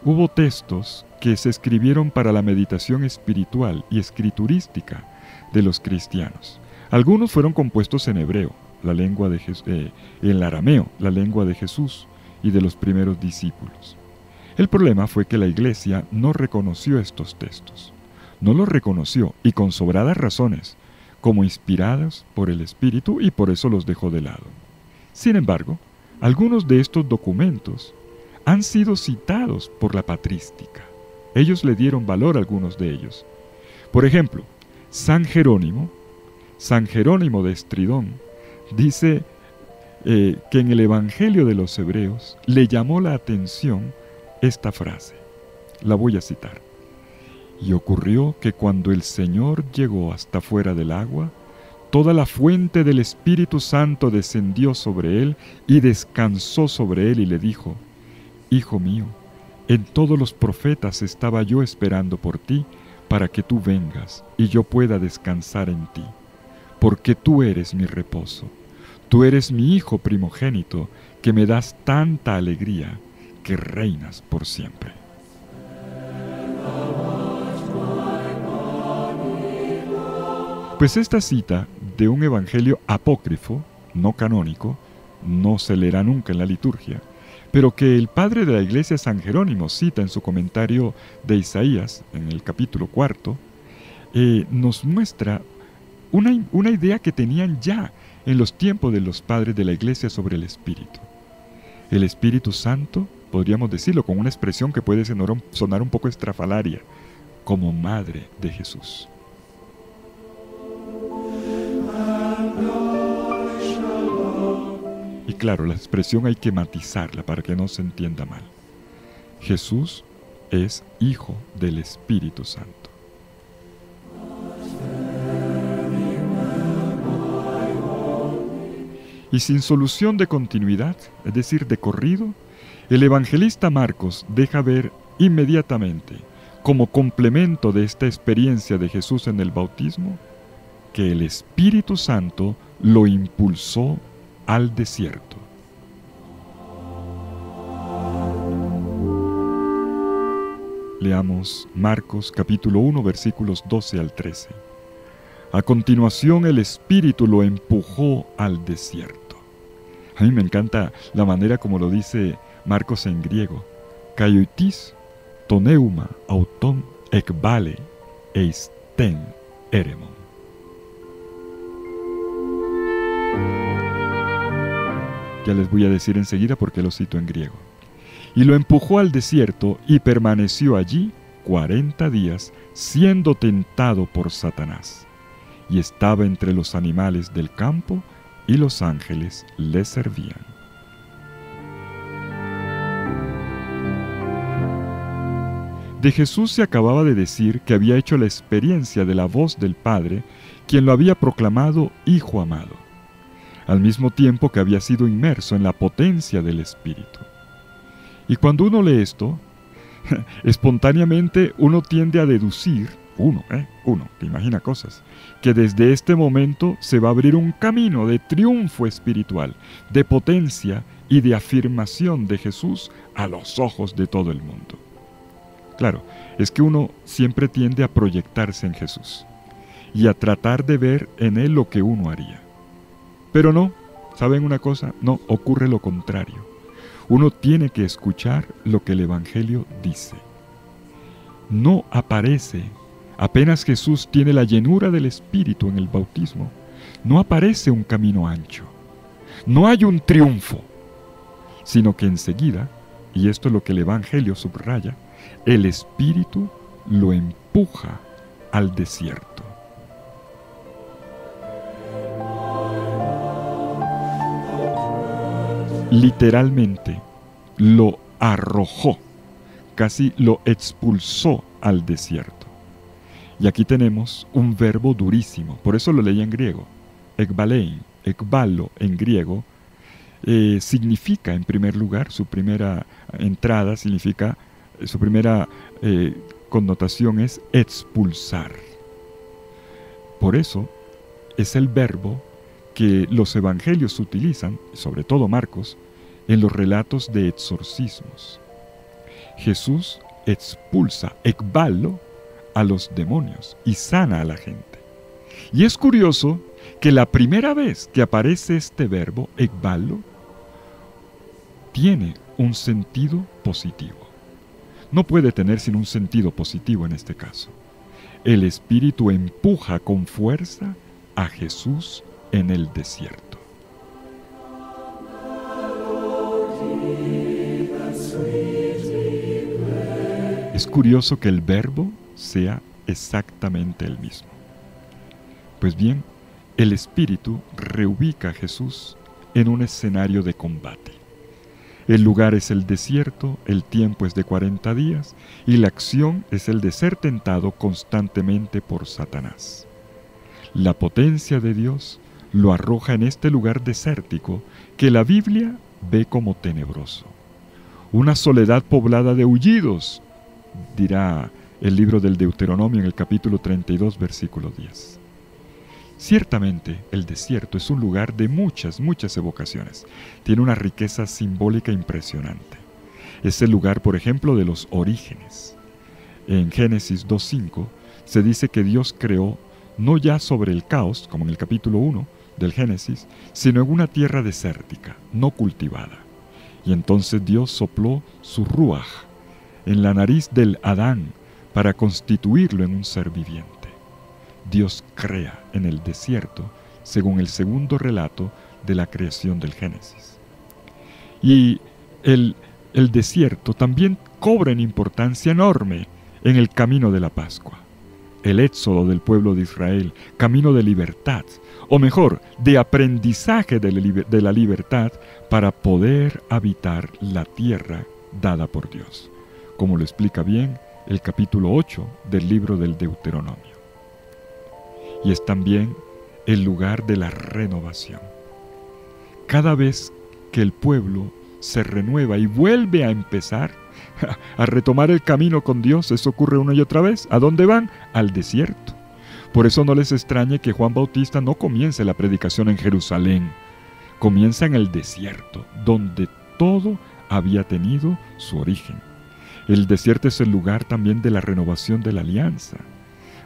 B: hubo textos que se escribieron para la meditación espiritual y escriturística de los cristianos. Algunos fueron compuestos en hebreo, la lengua de en arameo, la lengua de Jesús y de los primeros discípulos. El problema fue que la Iglesia no reconoció estos textos. No los reconoció, y con sobradas razones, como inspirados por el Espíritu, y por eso los dejó de lado. Sin embargo, algunos de estos documentos han sido citados por la patrística. Ellos le dieron valor a algunos de ellos. Por ejemplo, San Jerónimo de Estridón, dice que en el Evangelio de los Hebreos le llamó la atención esta frase. La voy a citar. Y ocurrió que cuando el Señor llegó hasta fuera del agua, toda la fuente del Espíritu Santo descendió sobre él y descansó sobre él y le dijo: Hijo mío, en todos los profetas estaba yo esperando por ti, para que tú vengas y yo pueda descansar en ti, porque tú eres mi reposo. Tú eres mi Hijo primogénito, que me das tanta alegría, que reinas por siempre. Pues esta cita de un evangelio apócrifo, no canónico, no se leerá nunca en la liturgia, pero que el padre de la iglesia San Jerónimo cita en su comentario de Isaías, en el capítulo 4, nos muestra una idea que tenían ya en los tiempos de los padres de la iglesia sobre el Espíritu. El Espíritu Santo, podríamos decirlo con una expresión que puede sonar un poco estrafalaria, como madre de Jesús. Y claro, la expresión hay que matizarla para que no se entienda mal. Jesús es hijo del Espíritu Santo. Y sin solución de continuidad, es decir, de corrido, el evangelista Marcos deja ver inmediatamente, como complemento de esta experiencia de Jesús en el bautismo, que el Espíritu Santo lo impulsó al desierto. Leamos Marcos capítulo 1 versículos 12 al 13. A continuación el Espíritu lo empujó al desierto. A mí me encanta la manera como lo dice Marcos en griego. Kaiotis, toneuma, auton, ekbale, eisten, eremon. Ya les voy a decir enseguida por qué lo cito en griego. Y lo empujó al desierto y permaneció allí 40 días, siendo tentado por Satanás. Y estaba entre los animales del campo, y los ángeles le servían. De Jesús se acababa de decir que había hecho la experiencia de la voz del Padre, quien lo había proclamado Hijo amado, al mismo tiempo que había sido inmerso en la potencia del Espíritu. Y cuando uno lee esto, espontáneamente uno tiende a deducir, uno que imagina cosas, que desde este momento se va a abrir un camino de triunfo espiritual, de potencia y de afirmación de Jesús a los ojos de todo el mundo. Claro, es que uno siempre tiende a proyectarse en Jesús y a tratar de ver en Él lo que uno haría. Pero no, ¿saben una cosa? No, ocurre lo contrario. Uno tiene que escuchar lo que el Evangelio dice. No aparece, apenas Jesús tiene la llenura del Espíritu en el bautismo, no aparece un camino ancho. No hay un triunfo, sino que enseguida, y esto es lo que el Evangelio subraya, el Espíritu lo empuja al desierto. Literalmente lo arrojó, casi lo expulsó al desierto. Y aquí tenemos un verbo durísimo, por eso lo leí en griego. Ekbalein, ekbalo en griego, significa en primer lugar, su primera entrada significa, su primera connotación es expulsar. Por eso es el verbo que los evangelios utilizan, sobre todo Marcos, en los relatos de exorcismos. Jesús expulsa, ekbalo, a los demonios y sana a la gente. Y es curioso que la primera vez que aparece este verbo, ekbalo, tiene un sentido positivo. No puede tener sino un sentido positivo en este caso. El Espíritu empuja con fuerza a Jesús en el desierto. Es curioso que el verbo sea exactamente el mismo. Pues bien, el Espíritu reubica a Jesús en un escenario de combate. El lugar es el desierto, el tiempo es de 40 días y la acción es el de ser tentado constantemente por Satanás. La potencia de Dios lo arroja en este lugar desértico que la Biblia ve como tenebroso. Una soledad poblada de aullidos, dirá el libro del Deuteronomio en el capítulo 32, versículo 10. Ciertamente, el desierto es un lugar de muchas evocaciones. Tiene una riqueza simbólica impresionante. Es el lugar, por ejemplo, de los orígenes. En Génesis 2:5 se dice que Dios creó no ya sobre el caos, como en el capítulo 1 del Génesis, sino en una tierra desértica, no cultivada. Y entonces Dios sopló su ruaj en la nariz del Adán para constituirlo en un ser viviente. Dios crea en el desierto, según el segundo relato de la creación del Génesis. Y el desierto también cobra una importancia enorme en el camino de la Pascua. El éxodo del pueblo de Israel, camino de libertad, o mejor, de aprendizaje de la libertad para poder habitar la tierra dada por Dios, como lo explica bien el capítulo 8 del libro del Deuteronomio. Y es también el lugar de la renovación. Cada vez que el pueblo se renueva y vuelve a empezar a retomar el camino con Dios, eso ocurre una y otra vez. ¿A dónde van? Al desierto. Por eso no les extrañe que Juan Bautista no comience la predicación en Jerusalén. Comienza en el desierto, donde todo había tenido su origen. El desierto es el lugar también de la renovación de la alianza.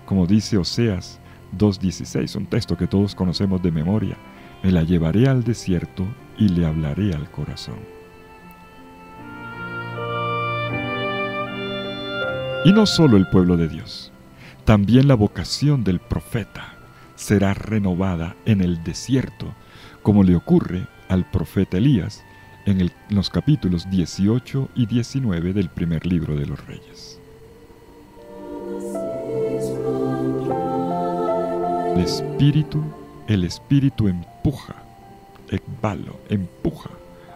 B: Como dice Oseas 2:16, un texto que todos conocemos de memoria: me la llevaré al desierto y le hablaré al corazón. Y no solo el pueblo de Dios, también la vocación del profeta será renovada en el desierto, como le ocurre al profeta Elías en los capítulos 18 y 19 del primer libro de los Reyes. El Espíritu empuja, ekbalo, empuja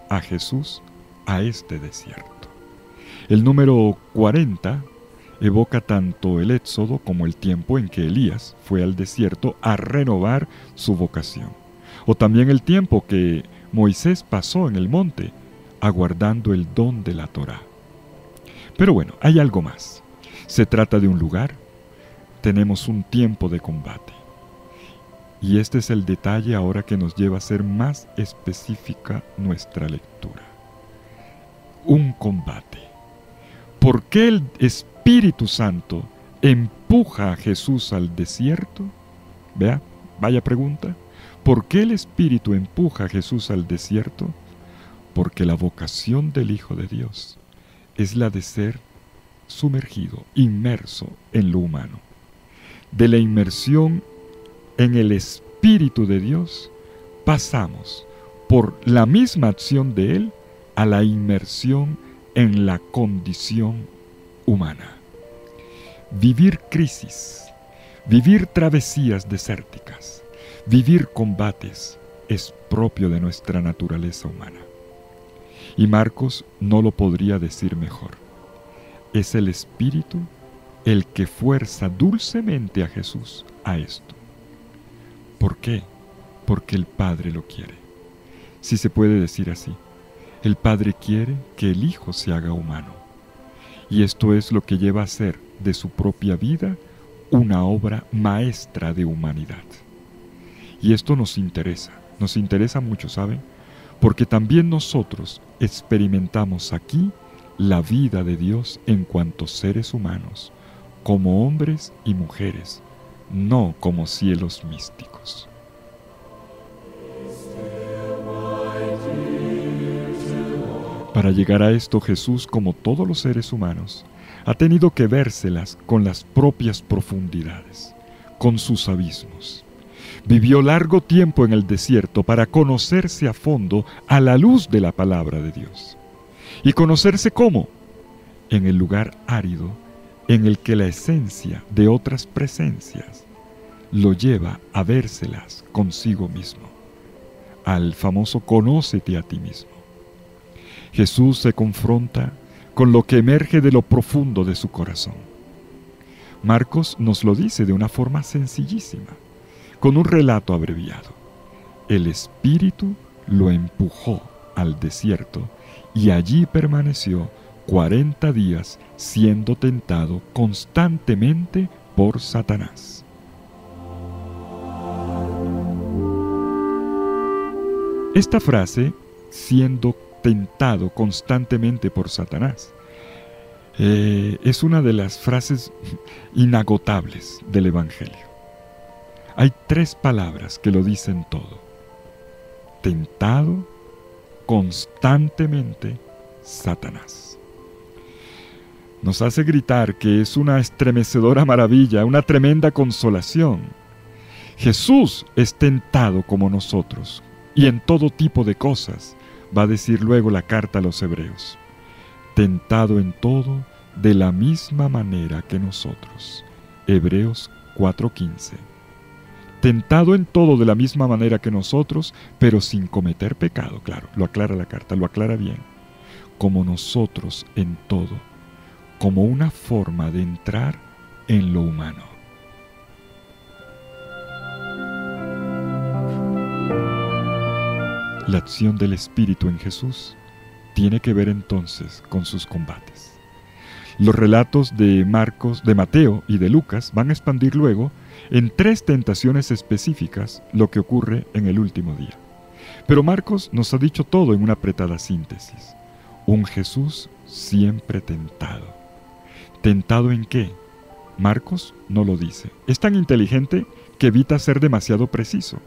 B: a Jesús a este desierto. El número 40 evoca tanto el Éxodo como el tiempo en que Elías fue al desierto a renovar su vocación, o también el tiempo que Moisés pasó en el monte aguardando el don de la Torá. Pero bueno, hay algo más. Se trata de un lugar, tenemos un tiempo de combate. Y este es el detalle ahora que nos lleva a ser más específica nuestra lectura. Un combate. ¿Por qué el Espíritu Santo empuja a Jesús al desierto? Vaya pregunta. ¿Por qué el Espíritu empuja a Jesús al desierto? Porque la vocación del Hijo de Dios es la de ser sumergido, inmerso en lo humano. De la inmersión en el Espíritu de Dios pasamos por la misma acción de Él a la inmersión en la condición humana. Vivir crisis, vivir travesías desérticas, vivir combates es propio de nuestra naturaleza humana. Y Marcos no lo podría decir mejor. Es el Espíritu el que fuerza dulcemente a Jesús a esto. ¿Por qué? Porque el Padre lo quiere. Si se puede decir así, el Padre quiere que el Hijo se haga humano. Y esto es lo que lleva a hacer de su propia vida una obra maestra de humanidad. Y esto nos interesa mucho, ¿saben? Porque también nosotros experimentamos aquí la vida de Dios en cuanto seres humanos, como hombres y mujeres, no como cielos místicos. Para llegar a esto, Jesús, como todos los seres humanos, ha tenido que vérselas con las propias profundidades, con sus abismos. Vivió largo tiempo en el desierto para conocerse a fondo a la luz de la palabra de Dios. ¿Y conocerse cómo? En el lugar árido en el que la esencia de otras presencias lo lleva a vérselas consigo mismo, al famoso conócete a ti mismo. Jesús se confronta con lo que emerge de lo profundo de su corazón. Marcos nos lo dice de una forma sencillísima, con un relato abreviado. El Espíritu lo empujó al desierto y allí permaneció 40 días siendo tentado constantemente por Satanás. Esta frase, siendo tentado constantemente por Satanás, es una de las frases inagotables del Evangelio. Hay 3 palabras que lo dicen todo. Tentado constantemente Satanás. Nos hace gritar que es una estremecedora maravilla, una tremenda consolación. Jesús es tentado como nosotros y en todo tipo de cosas, va a decir luego la carta a los Hebreos. Tentado en todo de la misma manera que nosotros. Hebreos 4:15. Tentado en todo de la misma manera que nosotros, pero sin cometer pecado. Claro, lo aclara la carta, lo aclara bien. Como nosotros en todo, como una forma de entrar en lo humano. La acción del Espíritu en Jesús tiene que ver entonces con sus combates. Los relatos de Marcos, de Mateo y de Lucas van a expandir luego en 3 tentaciones específicas lo que ocurre en el último día. Pero Marcos nos ha dicho todo en una apretada síntesis. Un Jesús siempre tentado. ¿Tentado en qué? Marcos no lo dice. Es tan inteligente que evita ser demasiado preciso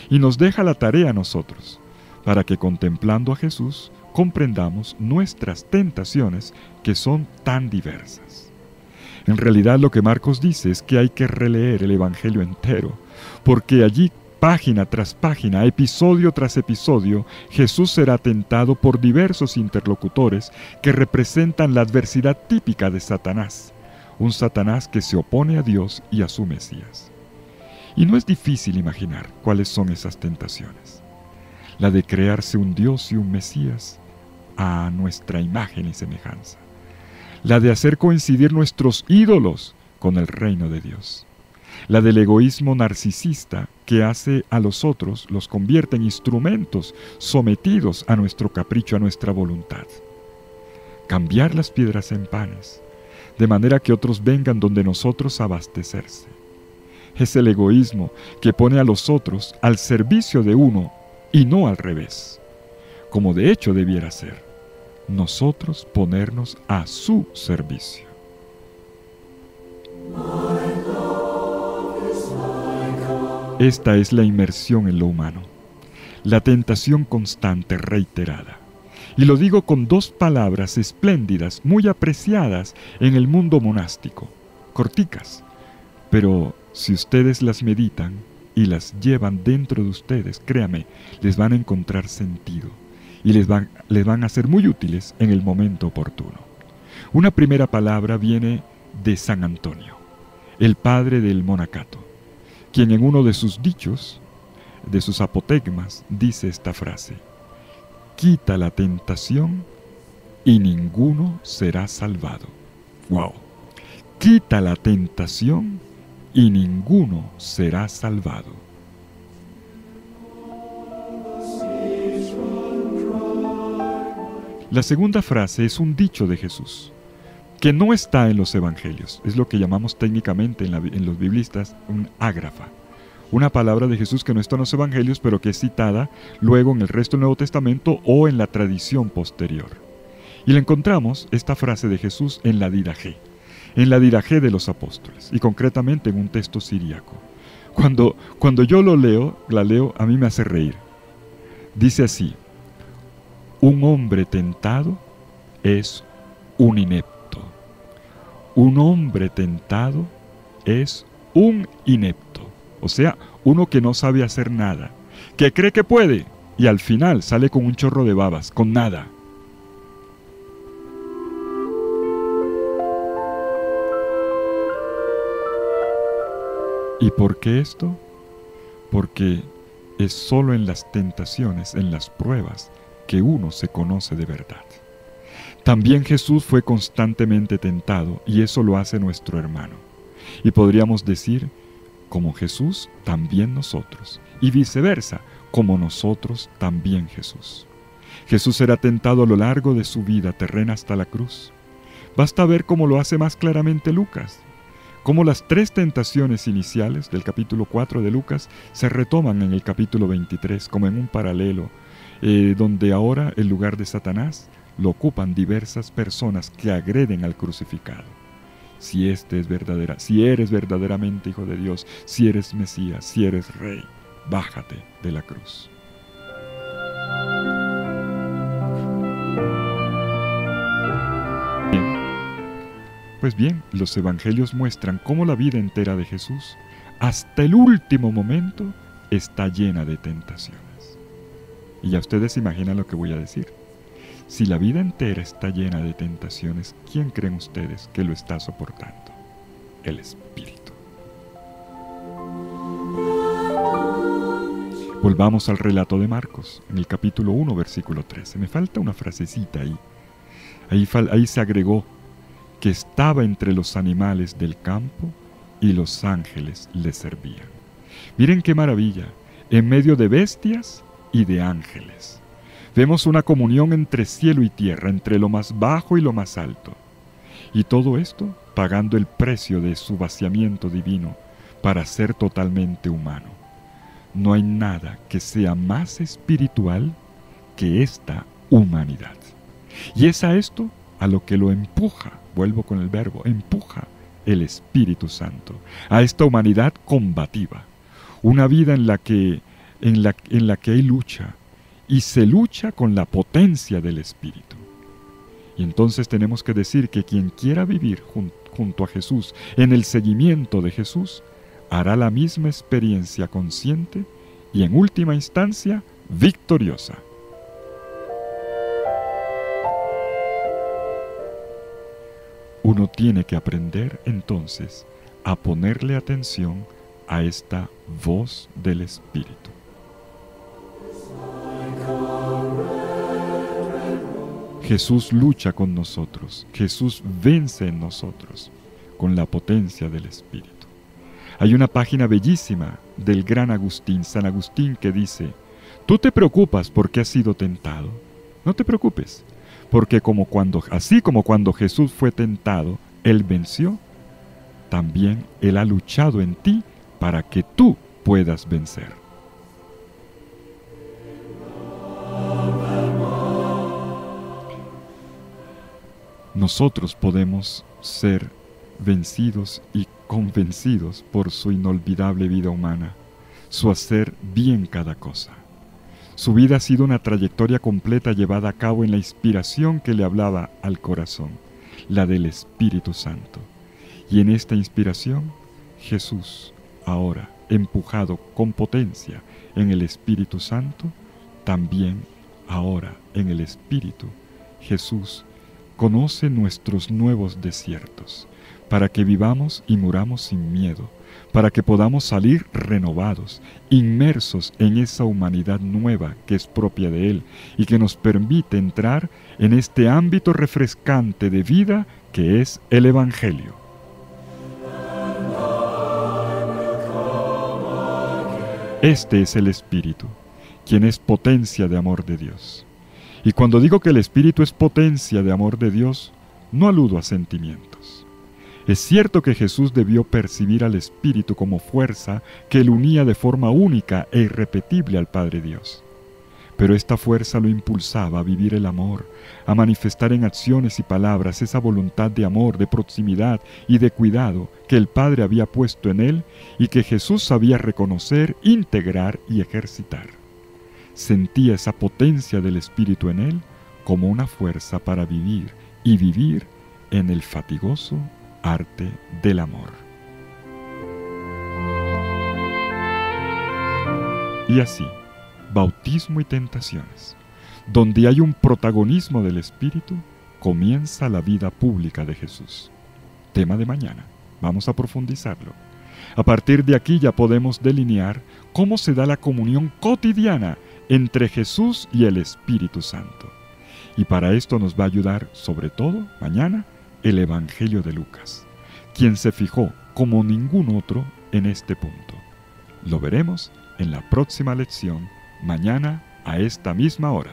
B: y nos deja la tarea a nosotros, para que contemplando a Jesús comprendamos nuestras tentaciones que son tan diversas. En realidad lo que Marcos dice es que hay que releer el Evangelio entero, porque allí, página tras página, episodio tras episodio, Jesús será tentado por diversos interlocutores que representan la adversidad típica de Satanás, un Satanás que se opone a Dios y a su Mesías. Y no es difícil imaginar cuáles son esas tentaciones. La de crearse un Dios y un Mesías a nuestra imagen y semejanza. la de hacer coincidir nuestros ídolos con el reino de Dios, la del egoísmo narcisista que hace a los otros, los convierte en instrumentos sometidos a nuestro capricho, a nuestra voluntad. Cambiar las piedras en panes, de manera que otros vengan donde nosotros a abastecerse. Es el egoísmo que pone a los otros al servicio de uno y no al revés, como de hecho debiera ser, nosotros ponernos a su servicio. Esta es la inmersión en lo humano, la tentación constante, reiterada. Y lo digo con dos palabras espléndidas, muy apreciadas en el mundo monástico, corticas, pero si ustedes las meditan y las llevan dentro de ustedes, créame, les van a encontrar sentido y les van a ser muy útiles en el momento oportuno. Una primera palabra viene de San Antonio, el padre del monacato, quien en uno de sus dichos, de sus apotegmas, dice esta frase: quita la tentación y ninguno será salvado. ¡Wow! Quita la tentación y ninguno será salvado. La segunda frase es un dicho de Jesús, que no está en los evangelios. Es lo que llamamos técnicamente en los biblistas un ágrafa. Una palabra de Jesús que no está en los evangelios, pero que es citada luego en el resto del Nuevo Testamento o en la tradición posterior. Y la encontramos, esta frase de Jesús, en la Didaché de los apóstoles, y concretamente en un texto siríaco. Cuando yo la leo, a mí me hace reír. Dice así: un hombre tentado es un inepto. Un hombre tentado es un inepto. O sea, uno que no sabe hacer nada, que cree que puede y al final sale con un chorro de babas, con nada. ¿Y por qué esto? Porque es solo en las tentaciones, en las pruebas, que uno se conoce de verdad. También Jesús fue constantemente tentado y eso lo hace nuestro hermano. Y podríamos decir, como Jesús, también nosotros. Y viceversa, como nosotros, también Jesús. Jesús será tentado a lo largo de su vida terrena hasta la cruz. Basta ver cómo lo hace más claramente Lucas. Cómo las 3 tentaciones iniciales del capítulo 4 de Lucas se retoman en el capítulo 23, como en un paralelo, donde ahora el lugar de Satanás lo ocupan diversas personas que agreden al crucificado. Si eres verdaderamente hijo de Dios, si eres Mesías, si eres Rey, bájate de la cruz. Pues bien, los evangelios muestran cómo la vida entera de Jesús, hasta el último momento, está llena de tentaciones. Y ya ustedes se imaginan lo que voy a decir. Si la vida entera está llena de tentaciones, ¿quién creen ustedes que lo está soportando? El Espíritu. Volvamos al relato de Marcos, en el capítulo 1, versículo 13. Me falta una frasecita ahí. Ahí se agregó que estaba entre los animales del campo y los ángeles le servían. Miren qué maravilla, en medio de bestias y de ángeles. Vemos una comunión entre cielo y tierra, entre lo más bajo y lo más alto. Y todo esto pagando el precio de su vaciamiento divino para ser totalmente humano. No hay nada que sea más espiritual que esta humanidad. Y es a esto a lo que lo empuja, vuelvo con el verbo, empuja el Espíritu Santo, a esta humanidad combativa. Una vida en la que hay lucha, y se lucha con la potencia del Espíritu. Y entonces tenemos que decir que quien quiera vivir junto a Jesús, en el seguimiento de Jesús, hará la misma experiencia consciente y en última instancia victoriosa. Uno tiene que aprender entonces a ponerle atención a esta voz del Espíritu. Jesús lucha con nosotros, Jesús vence en nosotros con la potencia del Espíritu. Hay una página bellísima del gran Agustín, San Agustín, que dice: tú te preocupas porque has sido tentado. No te preocupes, porque así como cuando Jesús fue tentado, Él venció, también Él ha luchado en ti para que tú puedas vencer. Nosotros podemos ser vencidos y convencidos por su inolvidable vida humana, su hacer bien cada cosa. Su vida ha sido una trayectoria completa llevada a cabo en la inspiración que le hablaba al corazón, la del Espíritu Santo. Y en esta inspiración, Jesús, ahora empujado con potencia en el Espíritu Santo, también ahora en el Espíritu, Jesús conoce nuestros nuevos desiertos, para que vivamos y muramos sin miedo, para que podamos salir renovados, inmersos en esa humanidad nueva que es propia de Él y que nos permite entrar en este ámbito refrescante de vida que es el Evangelio. Este es el Espíritu, quien es potencia de amor de Dios. Y cuando digo que el Espíritu es potencia de amor de Dios, no aludo a sentimientos. Es cierto que Jesús debió percibir al Espíritu como fuerza que lo unía de forma única e irrepetible al Padre Dios. Pero esta fuerza lo impulsaba a vivir el amor, a manifestar en acciones y palabras esa voluntad de amor, de proximidad y de cuidado que el Padre había puesto en él y que Jesús sabía reconocer, integrar y ejercitar. Sentía esa potencia del Espíritu en él como una fuerza para vivir y vivir en el fatigoso arte del amor. Y así, bautismo y tentaciones, donde hay un protagonismo del Espíritu, comienza la vida pública de Jesús. Tema de mañana, vamos a profundizarlo. A partir de aquí ya podemos delinear cómo se da la comunión cotidiana entre Jesús y el Espíritu Santo. Y para esto nos va a ayudar, sobre todo, mañana, el Evangelio de Lucas, quien se fijó como ningún otro en este punto. Lo veremos en la próxima lección, mañana a esta misma hora.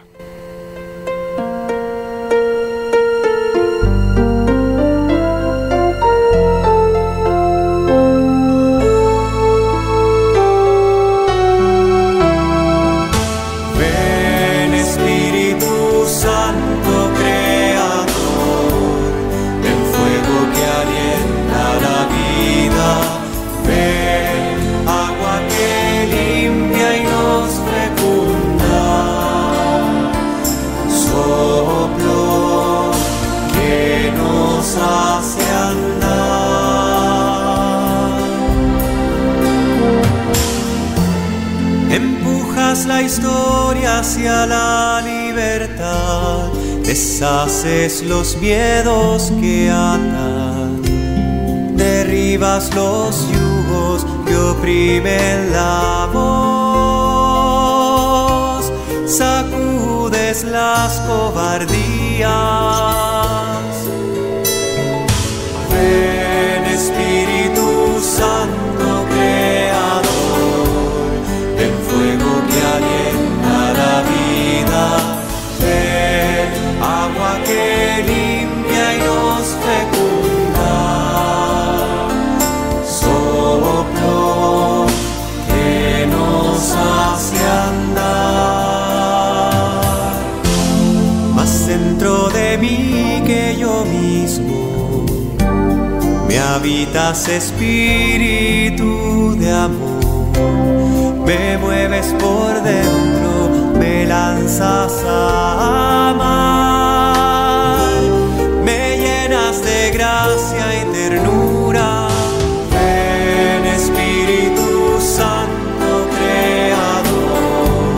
A: La historia hacia la libertad, deshaces los miedos que atan, derribas los yugos que oprimen la voz, sacudes las cobardías. Ven Espíritu Santo Creador, el fuego que alienta la vida, ven, agua que limpia y nos fecunda, soplo que nos hace andar. Más dentro de mí que yo mismo, me habitas Espíritu de amor. Me mueves por dentro, me lanzas a amar, me llenas de gracia y ternura. Ven Espíritu Santo Creador,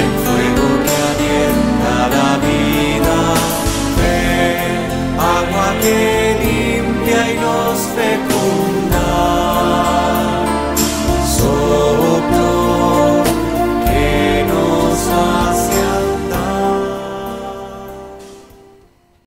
A: el fuego que alienta la vida. Ven, agua que limpia y nos fecunda,